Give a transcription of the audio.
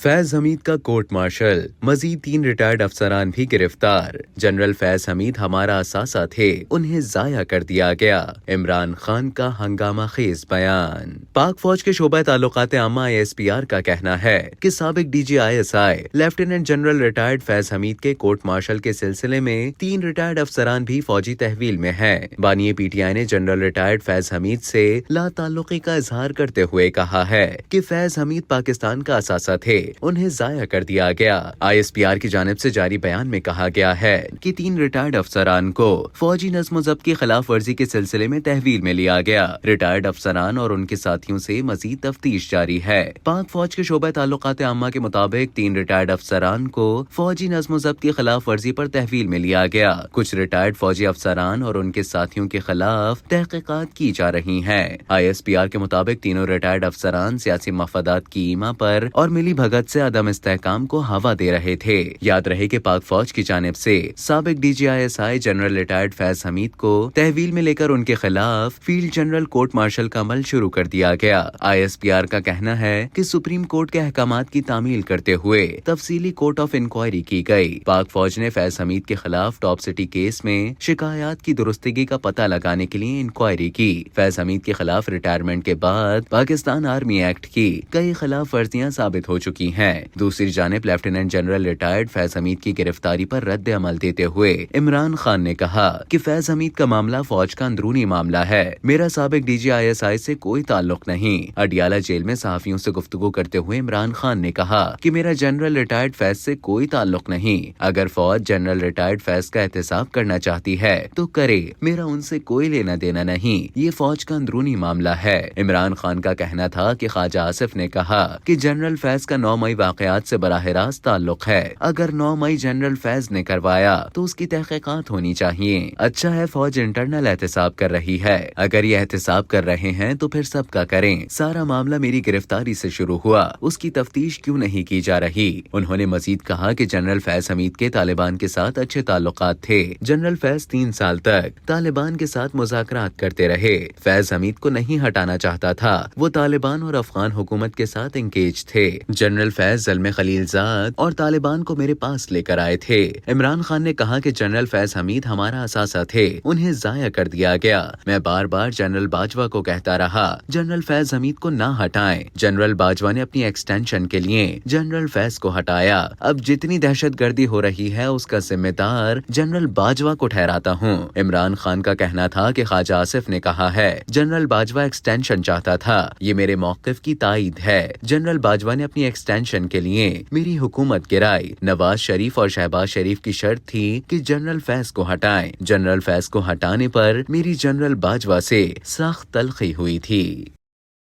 फैज हमीद का court martial, मजीद 3 retired अफसरान भी गिरफ्तार। जनरल फैज हमीद हमारा असासा थे, उन्हें जाया कर दिया गया। इमरान खान का हंगामा खेज बयान। पाक फौज के शोबा ताल्लुकात आमा ISPR का कहना है कि साबिक DG ISI lieutenant general retired Faiz Hamid के कोर्ट मार्शल के सिलसिले में 3 रिटायर्ड अफसरान भी फौजी तहवील में हैं। बानी PTI ने जनरल रिटायर्ड फैज हमीद से ला ताल्लुकी का इजहार करते हुए कहा है कि फैज हमीद पाकिस्तान का असासा थे, उन्हें जाया कर दिया गया। ISPR की जानिब से जारी बयान में कहा गया है कि 3 रिटायर्ड अफसरान को फौजी नज़्म ज़ब्त की खिलाफ वर्जी के सिलसिले में तहवील में लिया गया। रिटायर्ड अफसरान और उनके साथियों से मजीद तफ्तीश जारी है। पाक फौज के शोबा ताल्लुकात आमा के मुताबिक 3 रिटायर्ड अफसरान को फौजी नज़्म ज़ब्त की खिलाफ वर्जी पर तहवील में लिया गया। कुछ रिटायर्ड फौजी अफसरान और उनके साथियों के खिलाफ तहकीकात की जा रही है। ISPR के मुताबिक तीनों रिटायर्ड अफसरान सियासी मफादात की ईमा पर और मिली भगत से अदम इस्तेहकाम को हवा दे रहे थे। याद रहे कि पाक फौज की जानिब से साबिक DG ISI general retired Faiz Hamid को तहवील में लेकर उनके खिलाफ फील्ड जनरल कोर्ट मार्शल का अमल शुरू कर दिया गया। ISPR का कहना है कि सुप्रीम कोर्ट के अहकामात की तामील करते हुए तफसीली कोर्ट ऑफ इंक्वायरी की गई। पाक फौज ने फैज हमीद के खिलाफ टॉप सिटी केस में शिकायत की दुरुस्तगी का पता लगाने के लिए इंक्वायरी की। फैज हमीद के खिलाफ रिटायरमेंट के बाद पाकिस्तान आर्मी एक्ट की कई खिलाफ वर्जियां साबित हो चुकी हैं। दूसरी जानिब lieutenant general retired Faiz Hamid की गिरफ्तारी पर रद्द अमल देते हुए इमरान खान ने कहा कि फैज हमीद का मामला फौज का अंदरूनी मामला है, मेरा साबिक DG ISI से कोई ताल्लुक नहीं। अडियाला जेल में सहाफियों से गुफ्तगू करते हुए इमरान खान ने कहा कि मेरा जनरल रिटायर्ड फैज से कोई ताल्लुक नहीं। अगर फौज जनरल रिटायर्ड फैज का एहतसाब करना चाहती है तो करे, मेरा उनसे कोई लेना देना नहीं, ये फौज का अंदरूनी मामला है। इमरान खान का कहना था कि ख्वाजा आसिफ ने कहा कि जनरल फैज का 9 मई वाकयात से बराह रास्त ताल्लुक है। अगर 9 मई जनरल फैज ने करवाया तो उसकी तहकीकात होनी चाहिए। अच्छा है फौज इंटरनल एहतसाब कर रही है, अगर ये एहतसाब कर रहे हैं तो फिर सबका करें। सारा मामला मेरी गिरफ्तारी से शुरू हुआ, उसकी तफ्तीश क्यों नहीं की जा रही। उन्होंने मजीद कहा कि जनरल फैज हमीद के तालिबान के साथ अच्छे ताल्लुकात थे। जनरल फैज 3 साल तक तालिबान के साथ मुज़ाकरात करते रहे। फैज हमीद को नहीं हटाना चाहता था, वो तालिबान और अफगान हुकूमत के साथ इंगेज थे। जनरल फैज ज़ल्मे खलीलजाद और तालिबान को मेरे पास लेकर आए थे। इमरान खान ने कहा कि जनरल फैज हमीद हमारा असासा थे, उन्हें जाया कर दिया गया। मैं बार बार जनरल बाजवा को कहता रहा जनरल फैज हमीद को ना हटाएं। जनरल बाजवा ने अपनी एक्सटेंशन के लिए जनरल फैज को हटाया। अब जितनी दहशतगर्दी हो रही है उसका जिम्मेदार जनरल बाजवा को ठहराता हूँ। इमरान खान का कहना था कि ख्वाजा आसिफ ने कहा है जनरल बाजवा एक्सटेंशन चाहता था, ये मेरे मौकिफ की तायीद है। जनरल बाजवा ने अपनी एक्सटेंशन के लिए मेरी हुकूमत गिराई। नवाज शरीफ और शहबाज शरीफ की शर्त थी कि जनरल फैज को हटाएं। जनरल फैज को हटाने पर मेरी जनरल बाजवा से सख्त तलखी हुई थी।